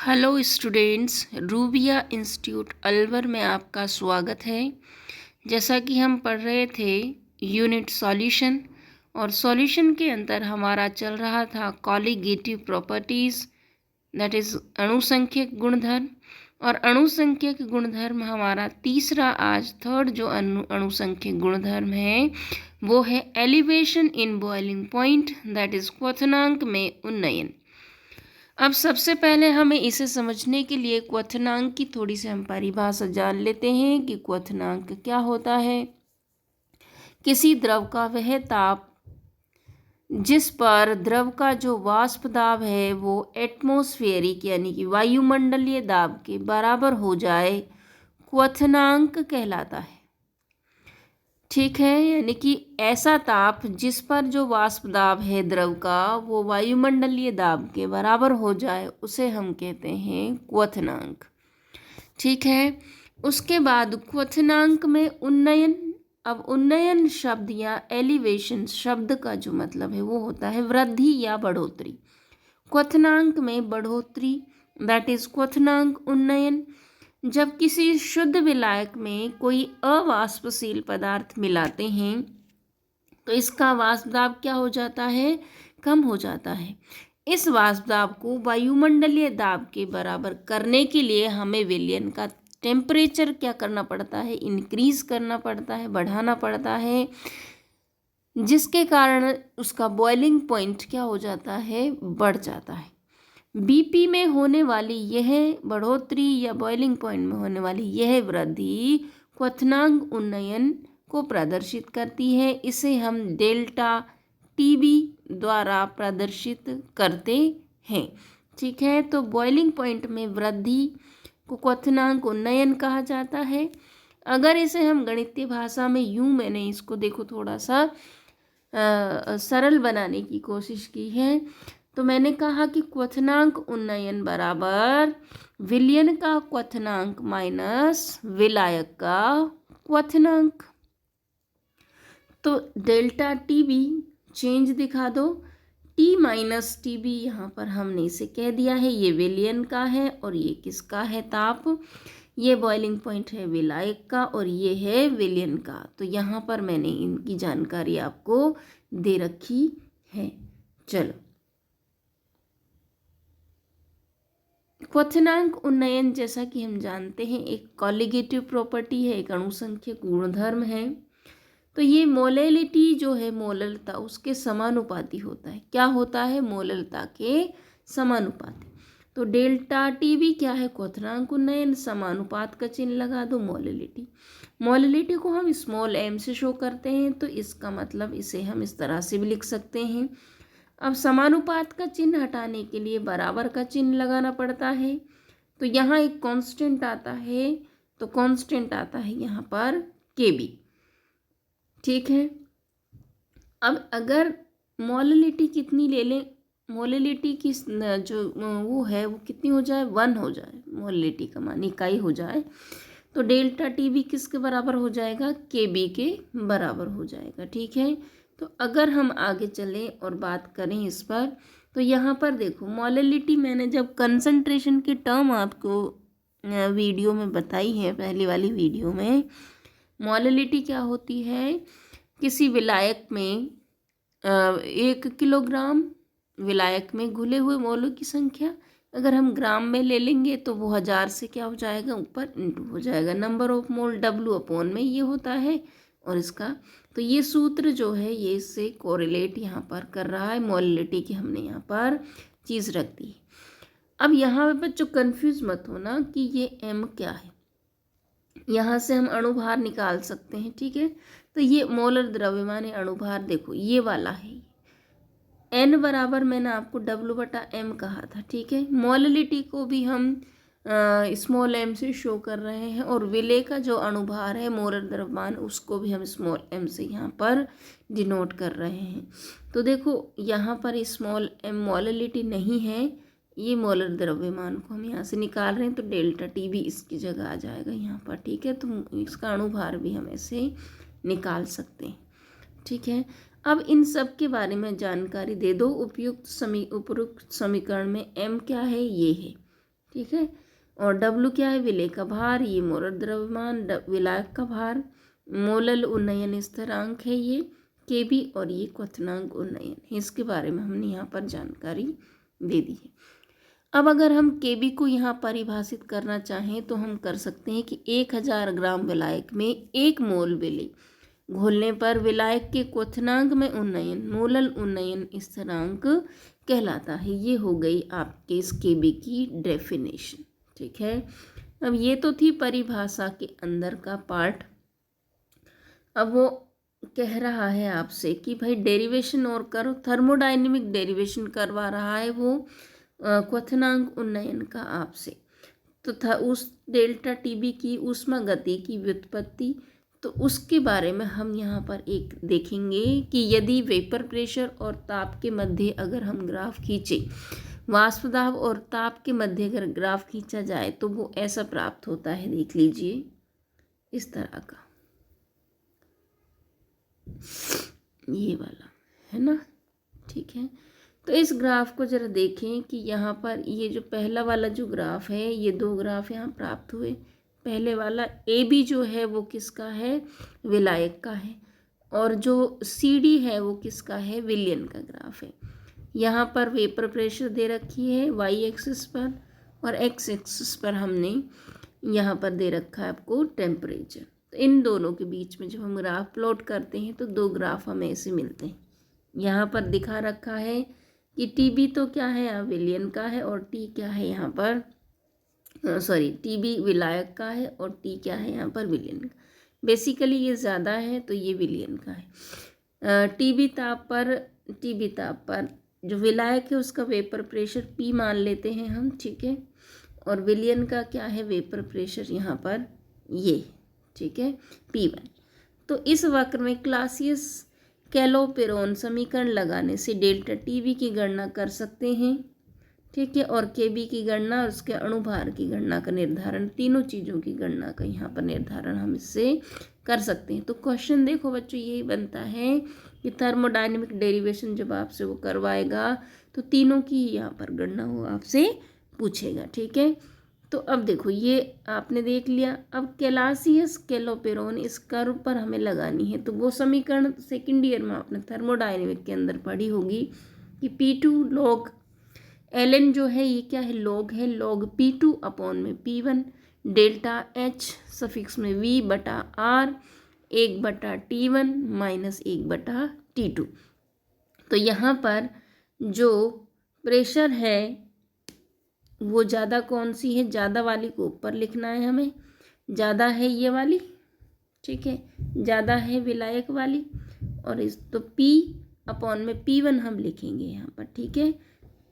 Hello students, rubia institute Alwar में आपका स्वागत है। जैसा कि हम पढ़ रहे थे यूनिट सॉल्यूशन, और सॉल्यूशन के अंदर हमारा चल रहा था कॉलिगेटिव प्रॉपर्टीज़, दैट इज़ अणुसंख्यक गुणधर्म। और अणुसंख्यक गुणधर्म हमारा तीसरा, आज थर्ड जो अणुसंख्यक गुणधर्म है वो है elevation in boiling point, that is क्वथनांक में उन्नयन। अब सबसे पहले हमें इसे समझने के लिए क्वथनांक की थोड़ी सी हम परिभाषा जान लेते हैं कि क्वथनांक क्या होता है। किसी द्रव का वह ताप जिस पर द्रव का जो वाष्प दाब है वो एटमॉस्फेरिक यानी कि वायुमंडलीय दाब के बराबर हो जाए, क्वथनांक कहलाता है। ठीक है, यानी कि ऐसा ताप जिस पर जो वाष्प दाब है द्रव का वो वायुमंडलीय दाब के बराबर हो जाए, उसे हम कहते हैं क्वथनांक। ठीक है, उसके बाद क्वथनांक में उन्नयन। अब उन्नयन शब्द या एलिवेशन शब्द का जो मतलब है वो होता है वृद्धि या बढ़ोतरी। क्वथनांक में बढ़ोतरी, दैट इज क्वथनांक उन्नयन। जब किसी शुद्ध विलायक में कोई अवाष्पशील पदार्थ मिलाते हैं तो इसका वाष्प दाब क्या हो जाता है, कम हो जाता है। इस वाष्प दाब को वायुमंडलीय दाब के बराबर करने के लिए हमें विलयन का टेम्परेचर क्या करना पड़ता है, इंक्रीज करना पड़ता है, बढ़ाना पड़ता है, जिसके कारण उसका बॉइलिंग पॉइंट क्या हो जाता है, बढ़ जाता है। बीपी में होने वाली यह बढ़ोतरी या बॉइलिंग पॉइंट में होने वाली यह वृद्धि क्वथनांक उन्नयन को प्रदर्शित करती है। इसे हम डेल्टा टीबी द्वारा प्रदर्शित करते हैं। ठीक है, तो बॉइलिंग पॉइंट में वृद्धि को क्वथनांक उन्नयन कहा जाता है। अगर इसे हम गणितीय भाषा में यूं, मैंने इसको देखो थोड़ा सा सरल बनाने की कोशिश की है, तो मैंने कहा कि क्वथनांक उन्नयन बराबर विलयन का क्वथनांक माइनस विलायक का क्वथनांक। तो डेल्टा टीबी चेंज दिखा दो, टी माइनस टीबी यहाँ पर हमने इसे कह दिया है, ये विलयन का है और ये किसका है, ताप। ये बॉइलिंग पॉइंट है विलायक का और ये है विलयन का। तो यहाँ पर मैंने इनकी जानकारी आपको दे रखी है। चलो, क्वथनांक उन्नयन जैसा कि हम जानते हैं एक कॉलिगेटिव प्रॉपर्टी है, एक अणुसंख्यक गुणधर्म है। तो ये मोलैलिटी जो है, मोललता, उसके समानुपाती होता है। क्या होता है, मोललता के समानुपाती। तो डेल्टा टीवी क्या है, क्वथनांक उन्नयन, समानुपात का चिन्ह लगा दो, मोलैलिटी। मोलैलिटी को हम स्मॉल एम से शो करते हैं, तो इसका मतलब इसे हम इस तरह से भी लिख सकते हैं। अब समानुपात का चिन्ह हटाने के लिए बराबर का चिन्ह लगाना पड़ता है। तो यहाँ एक कांस्टेंट आता है, तो कांस्टेंट आता है यहाँ पर केबी। ठीक है, अब अगर मोलैलिटी कितनी ले लें, मोलैलिटी की जो वो है वो कितनी हो जाए, 1 हो जाए, मोलैलिटी का मान इकाई हो जाए, तो डेल्टा टी भी किसके बराबर हो जाएगा, के बी के बराबर हो जाएगा। ठीक है, तो अगर हम आगे चलें और बात करें इस पर, तो यहाँ पर देखो मोलैलिटी मैंने जब कंसंट्रेशन की टर्म आपको वीडियो में बताई है, पहली वाली वीडियो में, मोलैलिटी क्या होती है, किसी विलायक में 1 किलोग्राम विलायक में घुले हुए मोलों की संख्या अगर हम ग्राम में ले लेंगे तो वो 1000 से क्या हो जाएगा, ऊपर इंटू हो जाएगा, नंबर ऑफ मोल W/में ये होता है। और इसका तो ये सूत्र जो है ये इससे कोरिलेट यहाँ पर कर रहा है, मोलैलिटी की हमने यहाँ पर चीज़ रख दी। अब यहाँ पे बच्चों कन्फ्यूज मत होना कि ये M क्या है, यहाँ से हम अणुभार निकाल सकते हैं। ठीक है, तो ये मोलर द्रव्यमान अणुभार देखो ये वाला है, N बराबर मैंने आपको W/M कहा था। ठीक है, मोलैलिटी को भी हम स्मॉल m से शो कर रहे हैं, और विलेय का जो अणुभार है मोलर द्रव्यमान उसको भी हम स्मॉल m से यहाँ पर डिनोट कर रहे हैं। तो देखो यहाँ पर स्मॉल m मोलैलिटी नहीं है, ये मोलर द्रव्यमान को हम यहाँ से निकाल रहे हैं, तो डेल्टा टी भी इसकी जगह आ जाएगा यहाँ पर। ठीक है, तो इसका अणुभार भी हम ऐसे निकाल सकते हैं। ठीक है, अब इन सब के बारे में जानकारी दे दो। उपयुक्त उपरोक्त समीकरण में m क्या है, ये है। ठीक है। और डब्ल्यू क्या है, विलेय का भार, ये मोलर द्रव्यमान, विलायक का भार, मोलल उन्नयन स्थिरांक है ये केबी, और ये क्वथनांक उन्नयन है। इसके बारे में हमने यहाँ पर जानकारी दे दी है। अब अगर हम केबी को यहाँ परिभाषित करना चाहें तो हम कर सकते हैं कि 1000 ग्राम विलायक में 1 मोल विलेय घोलने पर विलायक के क्वथनांक में उन्नयन मोलल उन्नयन स्थिरांक कहलाता है। ये हो गई आपके इस केबी की डेफिनेशन। ठीक है। अब ये तो थी परिभाषा के अंदर का पार्ट। अब वो कह रहा है आपसे कि भाई डेरिवेशन और करो, थर्मोडायनेमिक डेरिवेशन करवा रहा है वो क्वथनांक उन्नयन का आपसे। तो था उस डेल्टा टीबी की ऊष्मागति की व्युत्पत्ति, तो उसके बारे में हम यहाँ पर एक देखेंगे कि यदि वेपर प्रेशर और ताप के मध्य अगर हम ग्राफ खींचे, वाष्प दाब और ताप के मध्य अगर ग्राफ खींचा जाए तो वो ऐसा प्राप्त होता है, देख लीजिए इस तरह का, ये वाला है ना। ठीक है। तो इस ग्राफ को जरा देखें कि यहाँ पर ये जो पहला वाला जो ग्राफ है, ये 2 ग्राफ यहाँ प्राप्त हुए। पहले वाला ए बी जो है वो किसका है, विलायक का है, और जो सी डी है वो किसका है, विलयन का ग्राफ है। यहाँ पर वेपर प्रेशर दे रखी है वाई एक्सिस पर, और एक्स एक्सिस पर हमने यहाँ पर दे रखा है आपको टेम्परेचर। तो इन दोनों के बीच में जब हम ग्राफ प्लॉट करते हैं तो 2 ग्राफ हमें ऐसे मिलते हैं। यहाँ पर दिखा रखा है कि टीबी तो क्या है, यहाँ विलयन का है, और टी क्या है यहाँ पर, सॉरी टीबी विलायक का है, और टी क्या है यहाँ पर, विलयन का। बेसिकली ये ज़्यादा है तो ये विलयन का है। टीबी ताप पर जो विलायक है उसका वेपर प्रेशर पी मान लेते हैं हम, ठीक है। और विलयन का क्या है, वेपर प्रेशर यहाँ पर ये, ठीक है, P1। तो इस वक्र में क्लासियस कैलोपेरोन समीकरण लगाने से डेल्टा टीवी की गणना कर सकते हैं, ठीक है। और केबी की गणना और उसके अणुभार की गणना का निर्धारण, तीनों चीज़ों की गणना का यहाँ पर निर्धारण हम इससे कर सकते हैं। तो क्वेश्चन देखो बच्चों यही बनता है कि थर्मोडायनेमिक डेरिवेशन जब आपसे वो करवाएगा तो तीनों की यहाँ पर गणना वो आपसे पूछेगा, ठीक है। तो अब देखो ये आपने देख लिया। अब कैलासियस कैलोपेरोन इस कर्व पर हमें लगानी है, तो वो समीकरण सेकेंड ईयर में आपने थर्मोडायनेमिक के अंदर पढ़ी होगी कि P2 log ln जो है ये क्या है, लॉग है, log P2 अपॉन में P1 डेल्टा H सफिक्स में V बटा R 1/T1 माइनस 1/T2। तो यहाँ पर जो प्रेशर है वो ज़्यादा कौन सी है, ज़्यादा वाली को ऊपर लिखना है हमें, ज़्यादा है ये वाली, ठीक है, ज़्यादा है विलायक वाली, और इस तो P अपॉन में P1 हम लिखेंगे यहाँ पर, ठीक है।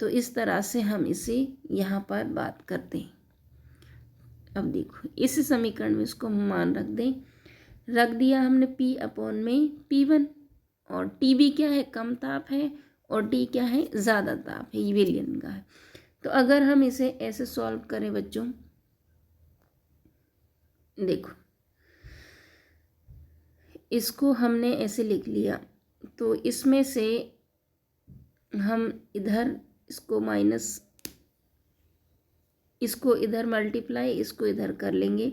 तो इस तरह से हम इसे यहाँ पर बात करते हैं। अब देखो इस समीकरण में इसको हम मान रख दिया हमने P अपॉन में P1, और TB क्या है, कम ताप है, और T क्या है, ज़्यादा ताप है, ये विलयन का है। तो अगर हम इसे ऐसे सॉल्व करें बच्चों, देखो इसको हमने ऐसे लिख लिया, तो इसमें से हम इधर इसको माइनस, इसको इधर मल्टीप्लाई, इसको इधर कर लेंगे,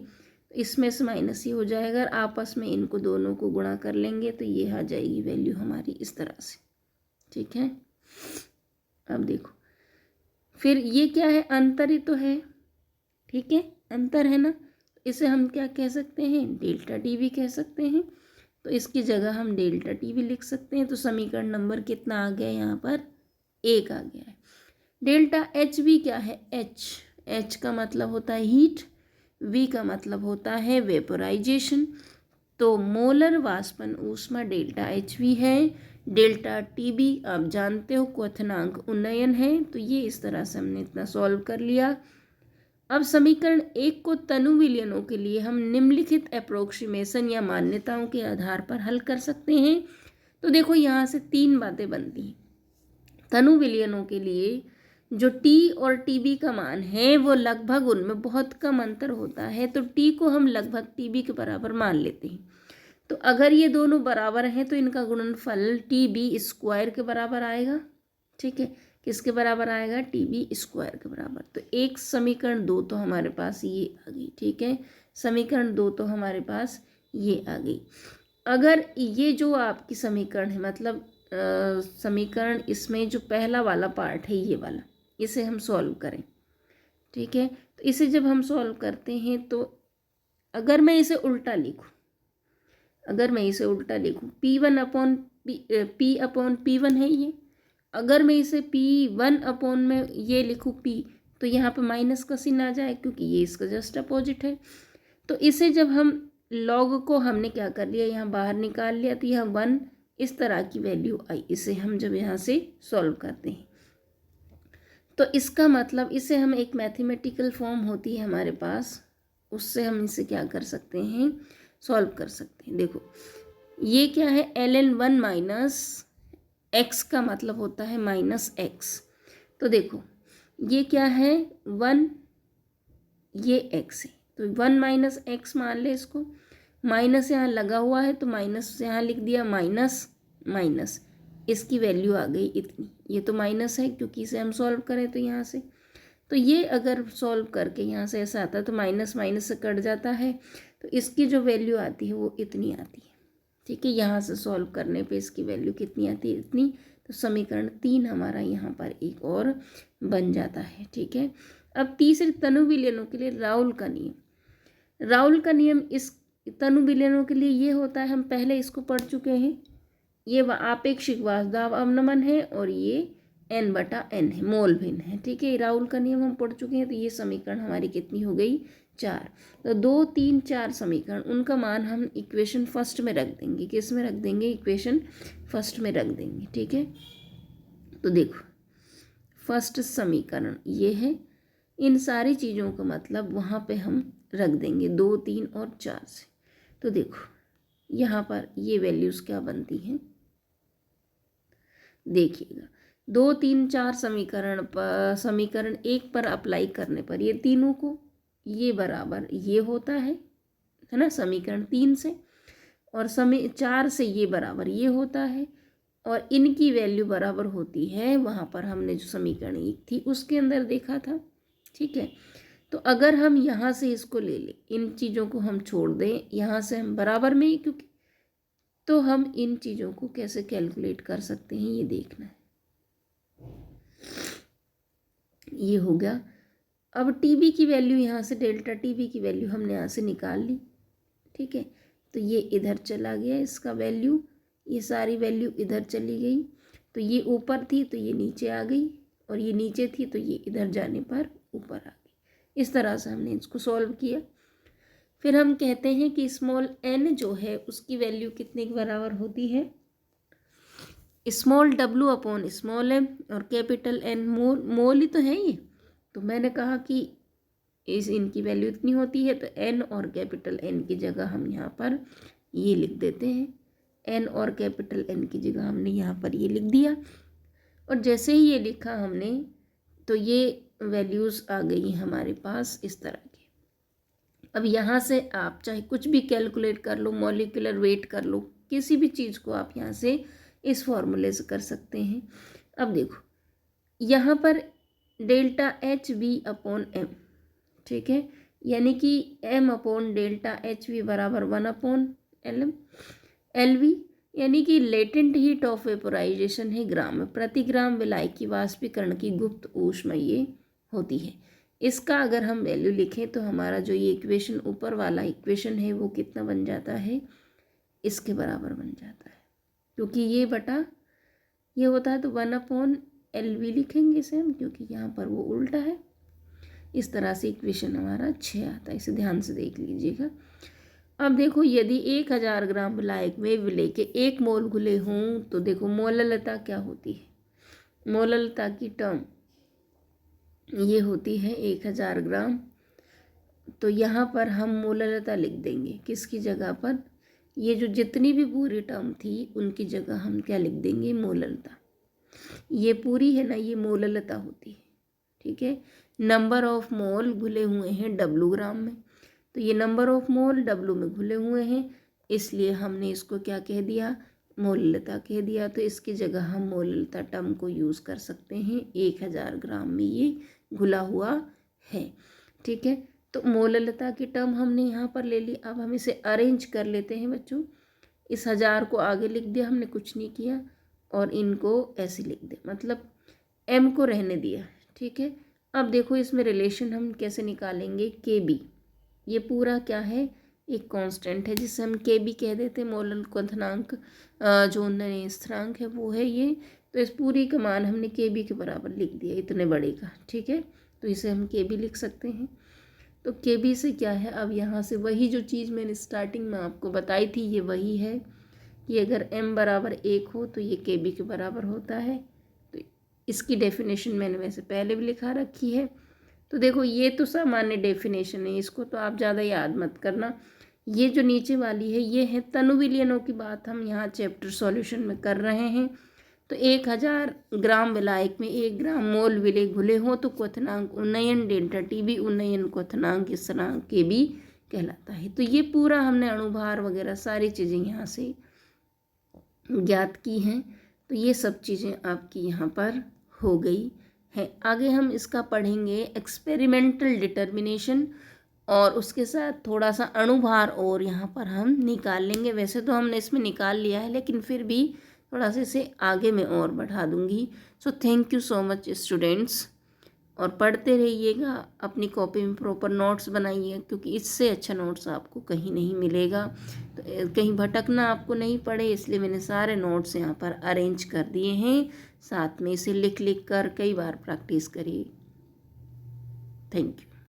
इसमें से माइनस ही हो जाएगा। आपस में इनको दोनों को गुणा कर लेंगे तो ये आ जाएगी वैल्यू हमारी इस तरह से, ठीक है। अब देखो फिर ये क्या है, अंतर ही तो है, ठीक है, अंतर है ना। इसे हम क्या कह सकते हैं, डेल्टा टी भी कह सकते हैं। तो इसकी जगह हम डेल्टा टी भी लिख सकते हैं। तो समीकरण नंबर कितना आ गया यहाँ पर, 1 आ गया है। डेल्टा एच भी क्या है, एच का मतलब होता है हीट, वी का मतलब होता है वेपोराइजेशन। तो मोलर वाष्पन ऊष्मा डेल्टा एच वी है, डेल्टा टी बी आप जानते हो क्वथनांक उन्नयन है। तो ये इस तरह से हमने इतना सॉल्व कर लिया। अब समीकरण 1 को तनु विलयनों के लिए हम निम्नलिखित अप्रोक्सीमेशन या मान्यताओं के आधार पर हल कर सकते हैं। तो देखो यहाँ से 3 बातें बनती हैं। तनु विलयनों के लिए जो टी और टी बी का मान है वो लगभग उनमें बहुत कम अंतर होता है, तो टी को हम लगभग टी बी के बराबर मान लेते हैं। तो अगर ये दोनों बराबर हैं तो इनका गुणनफल टी बी स्क्वायर के बराबर आएगा, ठीक है, किसके बराबर आएगा, TB स्क्वायर के बराबर। तो एक समीकरण 2 तो हमारे पास ये आ गई, ठीक है, समीकरण 2 तो हमारे पास ये आ गई। अगर ये जो आपकी समीकरण है, मतलब समीकरण इसमें जो पहला वाला पार्ट है ये वाला, इसे हम सॉल्व करें, ठीक है। तो इसे जब हम सॉल्व करते हैं तो अगर मैं इसे उल्टा लिखूं, P1 अपॉन P1 है ये। अगर मैं इसे P1 अपॉन में ये लिखूं P, तो यहाँ पे माइनस का चिन्ह आ जाए क्योंकि ये इसका जस्ट अपोजिट है। तो इसे जब हम लॉग को हमने क्या कर लिया, यहाँ बाहर निकाल लिया, तो यहाँ 1 इस तरह की वैल्यू आई। इसे हम जब यहाँ से सॉल्व करते हैं तो इसका मतलब इसे हम एक मैथमेटिकल फॉर्म होती है हमारे पास, उससे हम इसे क्या कर सकते हैं, सॉल्व कर सकते हैं। देखो ये क्या है, ln1 माइनस एक्स का मतलब होता है माइनस एक्स। तो देखो ये क्या है, 1, ये x है, तो 1 माइनस एक्स मान ले इसको, माइनस यहाँ लगा हुआ है तो माइनस यहाँ लिख दिया, माइनस माइनस इसकी वैल्यू आ गई इतनी। ये तो माइनस है क्योंकि इसे हम सॉल्व करें तो यहाँ से, तो ये अगर सॉल्व करके यहाँ से ऐसा आता है तो माइनस माइनस से कट जाता है, तो इसकी जो वैल्यू आती है वो इतनी आती है, ठीक है। यहाँ से सॉल्व करने पे इसकी वैल्यू कितनी आती है, इतनी। तो समीकरण 3 हमारा यहाँ पर एक और बन जाता है, ठीक है। अब तीसरे तनु विलयनों के लिए राउल का नियम इस तनु विलयनों के लिए ये होता है, हम पहले इसको पढ़ चुके हैं। ये आपेक्षिक वाष्पदाब अवनमन है और ये n/n है, मोल भिन्न है, ठीक है। राउल का नियम हम पढ़ चुके हैं। तो ये समीकरण हमारी कितनी हो गई, 4। तो 2, 3, 4 समीकरण, उनका मान हम इक्वेशन फर्स्ट में रख देंगे। किस में रख देंगे, इक्वेशन फर्स्ट में रख देंगे, ठीक है। तो देखो फर्स्ट समीकरण ये है, इन सारी चीज़ों का मतलब वहाँ पे हम रख देंगे 2, 3 और 4 से। तो देखो यहाँ पर ये वैल्यूज़ क्या बनती हैं, देखिएगा 2, 3, 4 समीकरण 1 पर अप्लाई करने पर ये तीनों को ये बराबर ये होता है ना, समीकरण 3 से, और 4 से ये बराबर ये होता है, और इनकी वैल्यू बराबर होती है वहाँ पर हमने जो समीकरण 1 थी उसके अंदर देखा था, ठीक है। तो अगर हम यहाँ से इसको ले लें, इन चीज़ों को हम छोड़ दें, यहाँ से हम बराबर में ही, क्योंकि तो हम इन चीज़ों को कैसे कैलकुलेट कर सकते हैं ये देखना है। ये हो गया। अब TB की वैल्यू यहाँ से, डेल्टा TB की वैल्यू हमने यहाँ से निकाल ली, ठीक है। तो ये इधर चला गया इसका वैल्यू, ये सारी वैल्यू इधर चली गई। तो ये ऊपर थी तो ये नीचे आ गई, और ये नीचे थी तो ये इधर जाने पर ऊपर आ गई। इस तरह से हमने इसको सॉल्व किया। फिर हम कहते हैं कि स्मॉल n जो है उसकी वैल्यू कितने के बराबर होती है, small w upon small m, और कैपिटल N मोल ही तो है ये। तो मैंने कहा कि इनकी वैल्यू इतनी होती है, तो n और कैपिटल N की जगह हम यहाँ पर ये लिख देते हैं, n और कैपिटल N की जगह हमने यहाँ पर ये लिख दिया। और जैसे ही ये लिखा हमने, तो ये वैल्यूज़ आ गई हमारे पास इस तरह की। अब यहाँ से आप चाहे कुछ भी कैलकुलेट कर लो, मॉलिक्यूलर वेट कर लो, किसी भी चीज़ को आप यहाँ से इस फॉर्मूले से कर सकते हैं। अब देखो यहाँ पर डेल्टा HV अपॉन m, ठीक है, यानी कि m अपॉन डेल्टा HV बराबर 1 अपॉन LV, यानी कि लेटेंट हीट ऑफ वेपोराइजेशन है ग्राम में, प्रति ग्राम विलायक की वाष्पीकरण की गुप्त ऊष्मा ये होती है। इसका अगर हम वैल्यू लिखें तो हमारा जो ये इक्वेशन ऊपर वाला इक्वेशन है वो कितना बन जाता है, इसके बराबर बन जाता है, क्योंकि ये बटा ये होता है तो 1 अपॉन LV लिखेंगे इसे हम, क्योंकि यहाँ पर वो उल्टा है। इस तरह से इक्वेशन हमारा 6 आता है, इसे ध्यान से देख लीजिएगा। अब देखो यदि 1000 ग्राम विलायक में विलेय के 1 मोल घुले हों तो देखो मोललता क्या होती है, मोललता की टर्म ये होती है 1000 ग्राम। तो यहाँ पर हम मोललता लिख देंगे, किसकी जगह पर, ये जो जितनी भी पूरी टर्म थी उनकी जगह हम क्या लिख देंगे, मोललता। ये पूरी है ना, ये मोललता होती है, ठीक है। नंबर ऑफ मोल घुले हुए हैं W ग्राम में, तो ये नंबर ऑफ मोल W में घुले हुए हैं, इसलिए हमने इसको क्या कह दिया, मोललता कह दिया, तो इसकी जगह हम मोललता टर्म को यूज़ कर सकते हैं। 1000 ग्राम में ये घुला हुआ है। ठीक है, तो मोललता की टर्म हमने यहाँ पर ले ली। अब हम इसे अरेंज कर लेते हैं बच्चों। इस 1000 को आगे लिख दिया हमने, कुछ नहीं किया, और इनको ऐसे लिख दिया, मतलब m को रहने दिया। ठीक है, अब देखो इसमें रिलेशन हम कैसे निकालेंगे। kb, ये पूरा क्या है, एक कांस्टेंट है जिसे हम kb कह देते हैं। मोलल क्वथनांक जो उन्नयन स्थिरांक है वो है ये। तो इस पूरी का मान हमने kb के बराबर लिख दिया, इतने बड़े का। ठीक है, तो इसे हम kb लिख सकते हैं। तो kb से क्या है, अब यहाँ से वही जो चीज़ मैंने स्टार्टिंग में आपको बताई थी, ये वही है कि अगर m बराबर 1 हो तो ये kb के बराबर होता है। तो इसकी डेफिनेशन मैंने वैसे पहले भी लिखा रखी है। तो देखो ये तो सामान्य डेफिनेशन है, इसको तो आप ज़्यादा याद मत करना। ये जो नीचे वाली है ये है तनु विलयनों की बात हम यहाँ चैप्टर सॉल्यूशन में कर रहे हैं। तो 1000 ग्राम विलायक में 1 ग्राम मोल विलेय घुले हों तो क्वथनांक उन्नयन डेल्टा टी भी उन्नयन क्वथनांक स्थिरांक के भी कहलाता है। तो ये पूरा हमने अणुभार वगैरह सारी चीज़ें यहाँ से ज्ञात की हैं। तो ये सब चीज़ें आपकी यहाँ पर हो गई है। आगे हम इसका पढ़ेंगे एक्सपेरिमेंटल डिटर्मिनेशन, और उसके साथ थोड़ा सा अणुभार और यहाँ पर हम निकाल लेंगे। वैसे तो हमने इसमें निकाल लिया है, लेकिन फिर भी थोड़ा सा इसे आगे में और बढ़ा दूँगी। So thank you so much students, और पढ़ते रहिएगा, अपनी कॉपी में प्रॉपर नोट्स बनाइए, क्योंकि इससे अच्छा नोट्स आपको कहीं नहीं मिलेगा। तो कहीं भटकना आपको नहीं पड़े, इसलिए मैंने सारे नोट्स यहाँ पर अरेंज कर दिए हैं। साथ में इसे लिख लिख कर कई बार प्रैक्टिस करिए। Thank you.